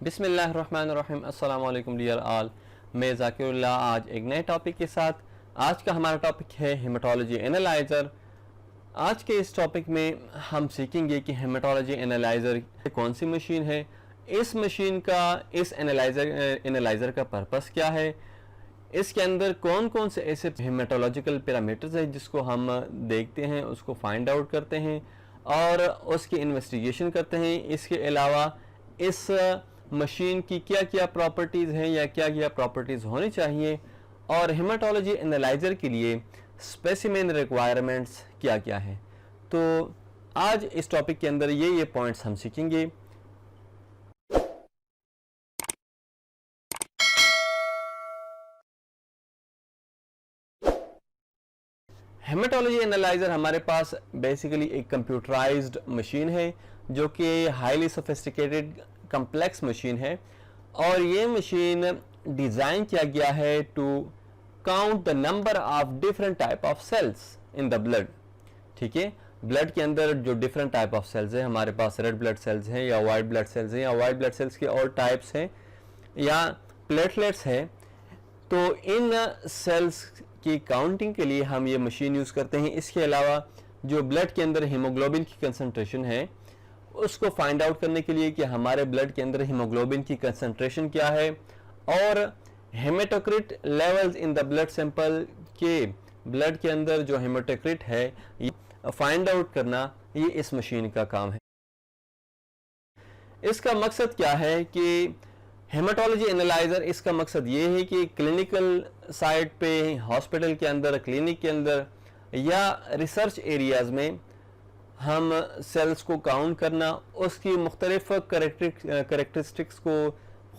बिस्मिल्लाहिर्रहमानिर्रहीम। अस्सलाम वालेकुम डियर ऑल। मैं ज़ाकिरुल्लाह आज एक नए टॉपिक के साथ। आज का हमारा टॉपिक है हेमाटोलॉजी एनालाइज़र। आज के इस टॉपिक में हम सीखेंगे कि हेमाटोलॉजी एनालाइज़र कौन सी मशीन है, इस मशीन का, इस एनालाइज़र का पर्पस क्या है, इसके अंदर कौन कौन से ऐसे हेमाटोलॉजिकल पैरामीटर्स हैं जिसको हम देखते हैं, उसको फाइंड आउट करते हैं और उसकी इन्वेस्टिगेशन करते हैं। इसके अलावा इस मशीन की क्या क्या प्रॉपर्टीज़ हैं या क्या क्या प्रॉपर्टीज़ होनी चाहिए और हेमाटोलॉजी एनालाइज़र के लिए स्पेसिमेन रिक्वायरमेंट्स क्या क्या हैं। तो आज इस टॉपिक के अंदर ये पॉइंट्स हम सीखेंगे। हेमाटोलॉजी एनालाइज़र हमारे पास बेसिकली एक कंप्यूटराइज्ड मशीन है जो कि हाईली सोफिस्टिकेटेड कम्प्लेक्स मशीन है और ये मशीन डिज़ाइन किया गया है to count the number of different type of cells in the blood. ठीक है, ब्लड के अंदर जो डिफरेंट टाइप ऑफ सेल्स हैं, हमारे पास रेड ब्लड सेल्स हैं या वाइट ब्लड सेल्स हैं या वाइट ब्लड सेल्स के और टाइप्स हैं या प्लेटलेट्स हैं। तो इन सेल्स की काउंटिंग के लिए हम ये मशीन यूज़ करते हैं। इसके अलावा जो ब्लड के अंदर हीमोग्लोबिन की कंसंट्रेशन है उसको फाइंड आउट करने के लिए कि हमारे ब्लड के अंदर हीमोग्लोबिन की कंसंट्रेशन क्या है और haematocrit levels in the blood sample के ब्लड के अंदर जो हेमाटोक्रिट है ये फाइंड आउट करना, ये इस मशीन का काम है। इसका मकसद क्या है कि हेमाटोलॉजी एनालाइज़र, इसका मकसद ये है कि क्लिनिकल साइट पे, हॉस्पिटल के अंदर, क्लिनिक के अंदर या रिसर्च एरियाज़ में हम सेल्स को काउंट करना, उसकी मुख्तलिफ करेक्टरिस्टिक्स को,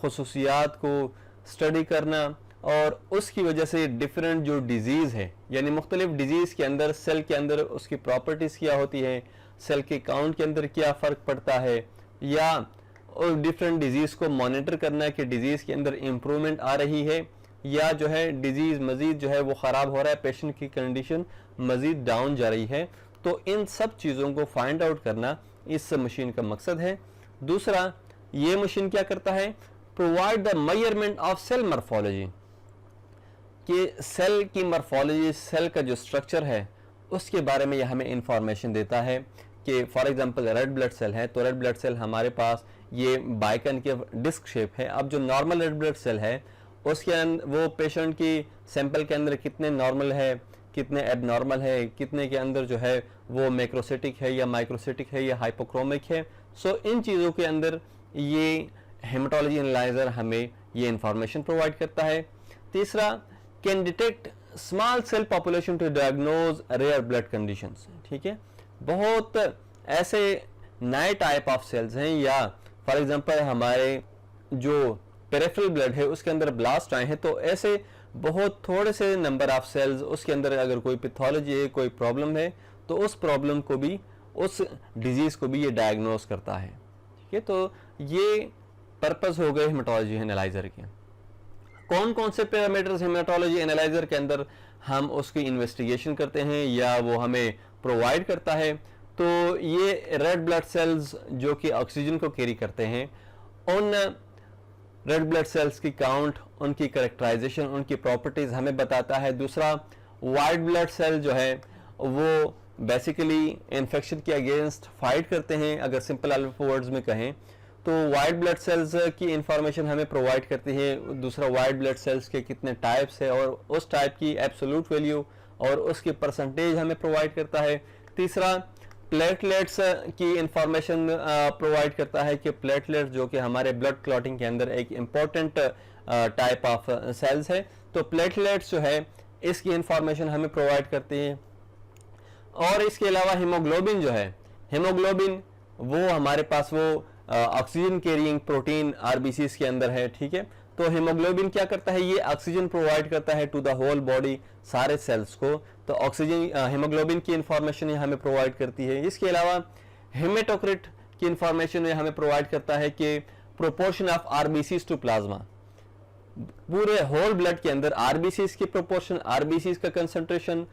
खसूसियात को स्टडी करना और उसकी वजह से डिफरेंट जो डिजीज़ है यानी मुख्तलिफ डिजीज़ के अंदर सेल के अंदर उसकी प्रॉपर्टीज़ क्या होती है, सेल के काउंट के अंदर क्या फ़र्क पड़ता है, या और डिफरेंट डिजीज़ को मॉनिटर करना कि डिजीज़ के अंदर इम्प्रूवमेंट आ रही है या जो है डिजीज़ मज़ीद जो है वो ख़राब हो रहा है, पेशेंट की कंडीशन मज़ीद डाउन जा रही है। तो इन सब चीज़ों को फाइंड आउट करना इस मशीन का मकसद है। दूसरा, ये मशीन क्या करता है, provide the measurement of cell morphology, कि सेल की मॉर्फोलॉजी, सेल का जो स्ट्रक्चर है उसके बारे में यह हमें इंफॉर्मेशन देता है कि for example red blood cell है तो रेड ब्लड सेल हमारे पास ये बाइकन के डिस्क शेप है। अब जो नॉर्मल रेड ब्लड सेल है उसके अंदर वो पेशेंट की सैंपल के अंदर कितने नॉर्मल है, कितने एबनॉर्मल है, कितने के अंदर जो है वो मैक्रोसिटिक है या माइक्रोसिटिक है या हाइपोक्रोमिक है। सो इन चीज़ों के अंदर ये हेमाटोलॉजी एनालाइज़र हमें ये इंफॉर्मेशन प्रोवाइड करता है। तीसरा, can detect small cell population to diagnose rare blood conditions. ठीक है, बहुत ऐसे नए टाइप ऑफ सेल्स हैं या फॉर एग्जांपल हमारे जो पेरिफेरल ब्लड है उसके अंदर ब्लास्ट आए हैं, तो ऐसे बहुत थोड़े से नंबर ऑफ सेल्स उसके अंदर अगर कोई पैथोलॉजी है, कोई प्रॉब्लम है तो उस प्रॉब्लम को भी, उस डिजीज़ को भी ये डायग्नोस करता है। ठीक है, तो ये पर्पस हो गए हेमाटोलॉजी एनालाइज़र के। कौन कौन से पैरामीटर्स हेमाटोलॉजी एनालाइज़र के अंदर हम उसकी इन्वेस्टिगेशन करते हैं या वो हमें प्रोवाइड करता है। तो ये रेड ब्लड सेल्स जो कि ऑक्सीजन को कैरी करते हैं, उन रेड ब्लड सेल्स की काउंट, उनकी करेक्टराइजेशन, उनकी प्रॉपर्टीज़ हमें बताता है। दूसरा, वाइट ब्लड सेल जो है वो बेसिकली इन्फेक्शन के अगेंस्ट फाइट करते हैं, अगर सिंपल वर्ड्स में कहें तो वाइट ब्लड सेल्स की इंफॉर्मेशन हमें प्रोवाइड करती है। दूसरा, वाइट ब्लड सेल्स के कितने टाइप्स है और उस टाइप की एब्सोल्यूट वैल्यू और उसकी परसेंटेज हमें प्रोवाइड करता है। तीसरा, प्लेटलेट्स की इंफॉर्मेशन प्रोवाइड करता है कि प्लेटलेट्स जो कि हमारे ब्लड क्लॉटिंग के अंदर एक इम्पॉर्टेंट टाइप ऑफ सेल्स है, तो प्लेटलेट्स जो है इसकी इंफॉर्मेशन हमें प्रोवाइड करती है। और इसके अलावा हीमोग्लोबिन जो है, हीमोग्लोबिन वो हमारे पास वो ऑक्सीजन कैरिंग प्रोटीन आरबीसीज के अंदर है। ठीक है, तो हीमोग्लोबिन क्या करता है, ये ऑक्सीजन प्रोवाइड करता है टू द होल बॉडी, सारे सेल्स को। तो ऑक्सीजन, हीमोग्लोबिन की इंफॉर्मेशन ये हमें प्रोवाइड करती है। इसके अलावा हेमाटोक्रिट की इंफॉर्मेशन ये हमें प्रोवाइड करता है कि proportion of RBCs to plasma, पूरे होल ब्लड के अंदर आरबीसीज की प्रोपोर्शन, आरबीसीज का कंसंट्रेशन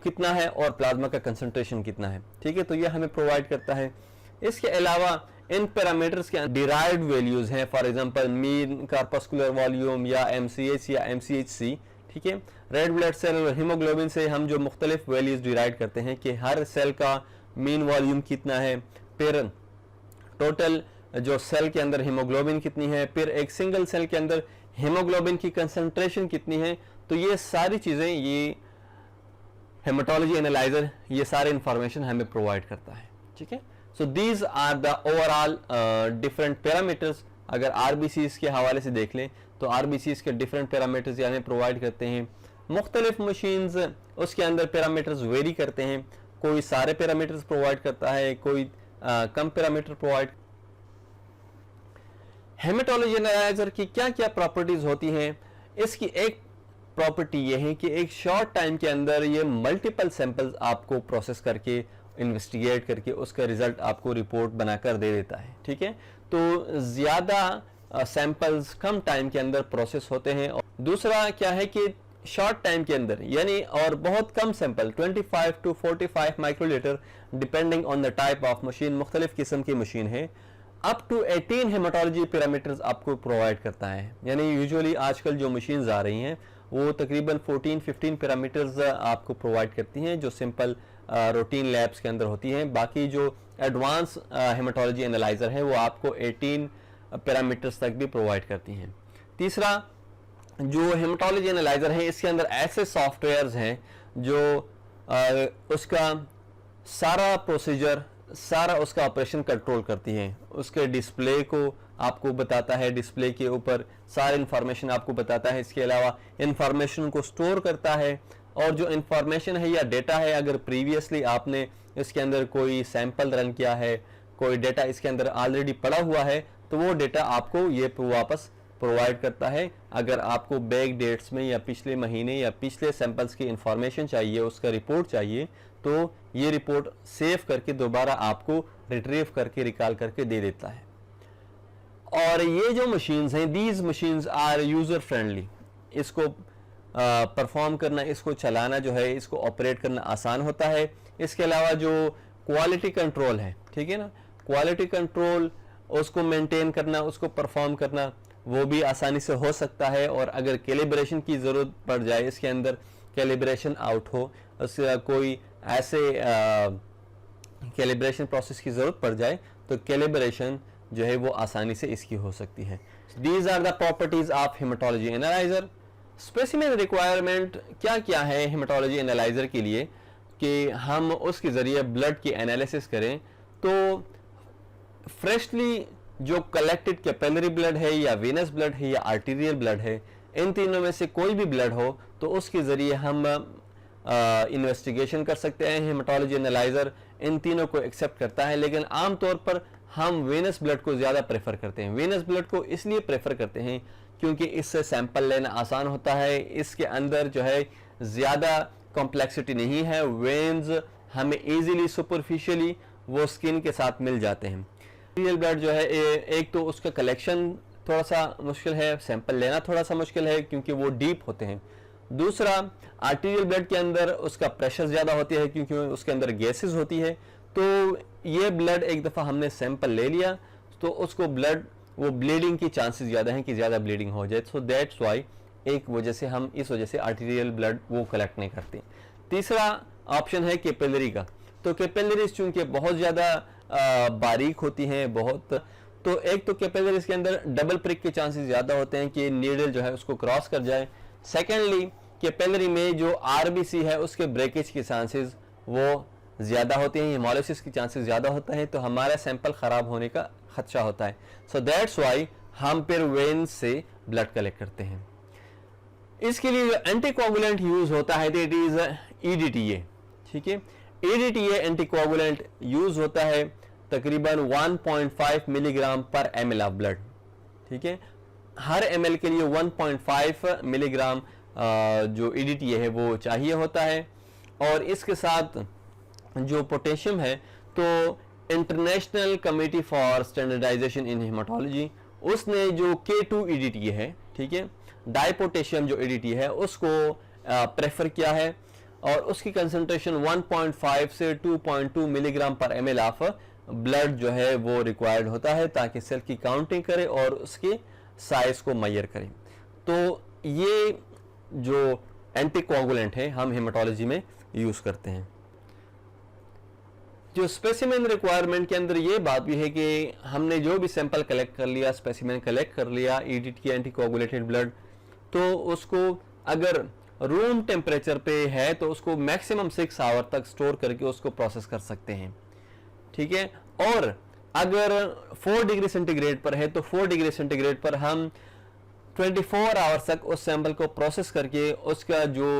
कितना है और प्लाज्मा का कंसंट्रेशन कितना है। ठीक है, तो ये हमें प्रोवाइड करता है। इसके अलावा इन पैरामीटर्स के डिराइव्ड वैल्यूज हैं, for example mean corpuscular volume या MCH या MCHC, ठीक है। रेड ब्लड सेल और हीमोग्लोबिन से हम जो मुख्तलिफ वैल्यूज डिराइव करते हैं कि हर सेल का मीन वॉल्यूम कितना है, फिर टोटल जो सेल के अंदर हीमोग्लोबिन कितनी है, फिर एक सिंगल सेल के अंदर हीमोग्लोबिन की कंसंट्रेशन कितनी है। तो ये सारी चीज़ें ये हेमाटोलॉजी एनालाइजर ये सारे इंफॉर्मेशन हमें प्रोवाइड करता है, ठीक है। So these are the overall different parameters. अगर RBCs के हवाले से देख लें तो RBCs के डिफरेंट पैरामीटर्स यानी प्रोवाइड करते हैं। मुख्तलिफ मशीन्स उसके अंदर पैरामीटर्स वेरी करते हैं, कोई सारे पैरामीटर्स प्रोवाइड करता है, कोई कम पैरामीटर प्रोवाइड। हेमाटोलॉजी एनालाइजर की क्या क्या प्रॉपर्टीज होती हैं? इसकी एक प्रॉपर्टी ये है कि एक शॉर्ट टाइम के अंदर ये मल्टीपल सैंपल्स आपको प्रोसेस करके इन्वेस्टिगेट करके उसका रिजल्ट आपको रिपोर्ट बनाकर दे देता है, ठीक है। तो ज़्यादा सैंपल्स कम टाइम के अंदर प्रोसेस होते हैं। और दूसरा क्या है कि शॉर्ट टाइम के अंदर यानी और बहुत कम sample 25 to 45 microlitre depending on the type of machine, मुख्तलिफ किस्म की मशीन है, अप टू 18 हेमाटोलॉजी पैरामीटर्स आपको प्रोवाइड करता है। यानी यूजुअली आजकल जो मशीन्स आ रही हैं वो तकरीबन 14-15 पैरामीटर्स आपको प्रोवाइड करती हैं जो सिंपल रूटीन लैब्स के अंदर होती हैं। बाकी जो एडवांस हेमाटोलॉजी एनालाइजर है वो आपको 18 पैरामीटर्स तक भी प्रोवाइड करती हैं। तीसरा जो हेमाटोलॉजी एनालाइजर है इसके अंदर ऐसे सॉफ्टवेयर्स हैं जो उसका सारा प्रोसीजर, सारा उसका ऑपरेशन कंट्रोल करती हैं। उसके डिस्प्ले को आपको बताता है, डिस्प्ले के ऊपर सारी इंफॉर्मेशन आपको बताता है। इसके अलावा इंफॉर्मेशन को स्टोर करता है और जो इंफॉर्मेशन है या डेटा है, अगर प्रीवियसली आपने इसके अंदर कोई सैंपल रन किया है, कोई डेटा इसके अंदर ऑलरेडी पड़ा हुआ है, तो वो डेटा आपको ये वापस प्रोवाइड करता है। अगर आपको बैक डेट्स में या पिछले महीने या पिछले सैंपल्स की इंफॉर्मेशन चाहिए, उसका रिपोर्ट चाहिए, तो ये रिपोर्ट सेव करके दोबारा आपको रिट्रीव करके रिकॉल करके दे देता है। और ये जो मशीन्स हैं, these machines are user friendly. इसको परफॉर्म करना, इसको चलाना जो है, इसको ऑपरेट करना आसान होता है। इसके अलावा जो क्वालिटी कंट्रोल है, ठीक है ना, क्वालिटी कंट्रोल उसको मेंटेन करना, उसको परफॉर्म करना वो भी आसानी से हो सकता है। और अगर कैलिब्रेशन की ज़रूरत पड़ जाए, इसके अंदर कैलिब्रेशन आउट हो, उसका कोई ऐसे कैलिब्रेशन प्रोसेस की ज़रूरत पड़ जाए तो कैलिब्रेशन जो है वो आसानी से इसकी हो सकती है। These are the properties of haematology analyser. Specimen requirement क्या क्या है हेमाटोलॉजी एनालाइजर के लिए कि हम उसके ज़रिए ब्लड की एनालिसिस करें? तो फ्रेशली जो कलेक्टेड कैपिलरी ब्लड है या वेनस ब्लड है या आर्टीरियल ब्लड है, इन तीनों में से कोई भी ब्लड हो तो उसके ज़रिए हम इन्वेस्टिगेशन कर सकते हैं। हेमाटोलॉजी एनालाइजर इन तीनों को एक्सेप्ट करता है, लेकिन आमतौर पर हम वेनस ब्लड को ज़्यादा प्रेफर करते हैं। वेनस ब्लड को इसलिए प्रेफर करते हैं क्योंकि इससे सैंपल लेना आसान होता है, इसके अंदर जो है ज़्यादा कॉम्प्लेक्सिटी नहीं है, वेन्स हमें इजीली सुपरफिशियली वो स्किन के साथ मिल जाते हैं। आर्टीरियल ब्लड जो है एक तो उसका कलेक्शन थोड़ा सा मुश्किल है, सैंपल लेना थोड़ा सा मुश्किल है क्योंकि वो डीप होते हैं। दूसरा, आर्टीरियल ब्लड के अंदर उसका प्रेशर ज़्यादा होती है क्योंकि उसके अंदर गैसेस होती है। तो ये ब्लड एक दफ़ा हमने सैंपल ले लिया तो उसको ब्लड वो ब्लीडिंग की चांसेस ज़्यादा हैं कि ज़्यादा ब्लीडिंग हो जाए। सो दैट्स वाई एक वजह से हम इस वजह से आर्टीरियल ब्लड वो कलेक्ट नहीं करते। तीसरा ऑप्शन है कैपिलरी का। तो कैपिलरीज चूँकि बहुत ज़्यादा बारीक होती हैं, बहुत, तो एक तो कैपिलरीज के अंदर डबल प्रिक के चांसेस ज़्यादा होते हैं कि नीडल जो है उसको क्रॉस कर जाए। सेकेंडली, कैपिलरी में जो RBC है उसके ब्रेकेज के चांसेस वो ज़्यादा होते हैं, हेमोलिसिस की चांसेस ज़्यादा होता है, तो हमारा सैंपल ख़राब होने का खदशा होता है। सो दैट्स वाई हम फिर वेन से ब्लड कलेक्ट करते हैं। इसके लिए जो एंटीकोगुलेंट यूज़ होता है दैट इज़ EDTA, ठीक है। EDTA एंटीकोगुलेंट यूज़ होता है तकरीबन 1.5 मिलीग्राम पर ml ऑफ ब्लड, ठीक है। हर ml के लिए 1.5 मिलीग्राम जो EDTA है वो चाहिए होता है। और इसके साथ जो पोटेशियम है, तो international committee for standardisation in haematology उसने जो K2 EDTA है, ठीक है, डाइपोटेशियम जो EDTA है उसको प्रेफर किया है और उसकी कंसंट्रेशन 1.5 से 2.2 मिलीग्राम पर ml ऑफ ब्लड जो है वो रिक्वायर्ड होता है ताकि सेल की काउंटिंग करे और उसके साइज को मेजर करे। तो ये जो एंटीकोगुलेंट है हम हेमाटोलॉजी में यूज करते हैं। जो स्पेसिमेन रिक्वायरमेंट के अंदर ये बात भी है कि हमने जो भी सैंपल कलेक्ट कर लिया, स्पेसिमेन कलेक्ट कर लिया, ईडिट किया एंटीकोगुलेटेड ब्लड, तो उसको अगर रूम टेम्परेचर पे है तो उसको मैक्सिमम 6 आवर तक स्टोर करके उसको प्रोसेस कर सकते हैं, ठीक है। और अगर 4 डिग्री सेंटीग्रेड पर है तो 4 डिग्री सेंटीग्रेड पर हम 24 आवर्स तक उस सैंपल को प्रोसेस करके उसका जो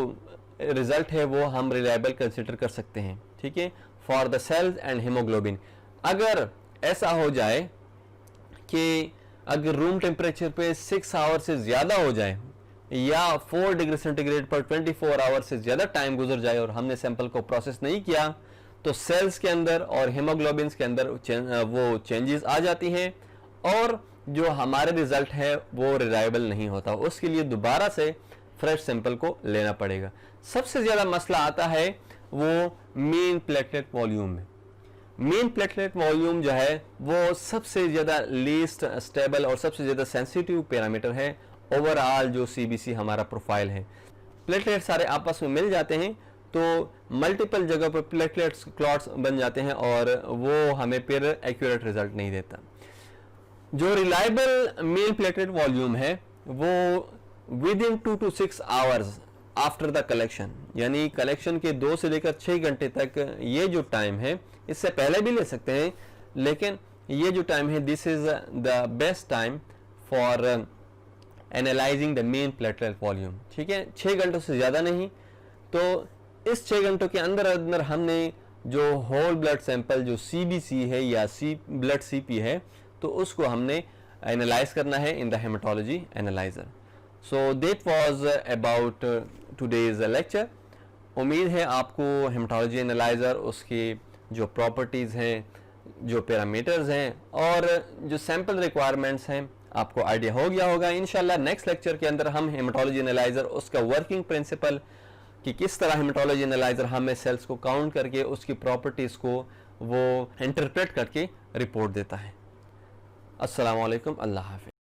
रिजल्ट है वो हम रिलायबल कंसिडर कर सकते हैं, ठीक है, for the cells and haemoglobin. अगर ऐसा हो जाए कि अगर रूम टेम्परेचर पे 6 आवर से ज़्यादा हो जाए या 4 डिग्री सेंटीग्रेड पर 24 आवर से ज़्यादा टाइम गुजर जाए और हमने सैंपल को प्रोसेस नहीं किया तो सेल्स के अंदर और हीमोग्लोबिन के अंदर वो चेंजेस आ जाती हैं और जो हमारे रिजल्ट है वो रिलायबल नहीं होता। उसके लिए दोबारा से फ्रेश सैंपल को लेना पड़ेगा। सबसे ज़्यादा मसला आता है वो मीन प्लेटलेट वॉल्यूम में। मीन प्लेटलेट वॉल्यूम जो है वो सबसे ज़्यादा लीस्ट स्टेबल और सबसे ज़्यादा सेंसिटिव पैरामीटर है ओवरऑल जो सीबीसी हमारा प्रोफाइल है। प्लेटलेट सारे आपस में मिल जाते हैं तो मल्टीपल जगह पर प्लेटलेट्स क्लॉट्स बन जाते हैं और वो हमें फिर एक्यूरेट रिजल्ट नहीं देता। जो रिलायबल मीन प्लेटलेट वॉल्यूम है वो with in 2 to 6 hours after the collection, यानी कलेक्शन के 2 से लेकर 6 घंटे तक ये जो टाइम है, इससे पहले भी ले सकते हैं लेकिन ये जो टाइम है this is the best time for analysing the mean platelet volume, ठीक है। 6 घंटों से ज़्यादा नहीं। तो इस 6 घंटों के अंदर अंदर हमने जो होल ब्लड सैंपल जो सीबीसी है या ब्लड सीपी है तो उसको हमने एनालाइज करना है in the haematology analyser. So that was about today's lecture. उम्मीद है आपको हेमाटोलॉजी एनालाइजर उसके जो प्रॉपर्टीज़ हैं, जो पैरामीटर्स हैं और जो सैंपल रिक्वायरमेंट्स हैं आपको आइडिया हो गया होगा। इंशाल्लाह नेक्स्ट लेक्चर के अंदर हम हेमाटोलॉजी एनालाइजर उसका वर्किंग प्रिंसिपल कि किस तरह हेमाटोलॉजी एनालाइजर हमें सेल्स को काउंट करके उसकी प्रॉपर्टीज़ को वो इंटरप्रेट करके रिपोर्ट देता है। अस्सलाम वालेकुम, अल्लाह हाफ़िज़।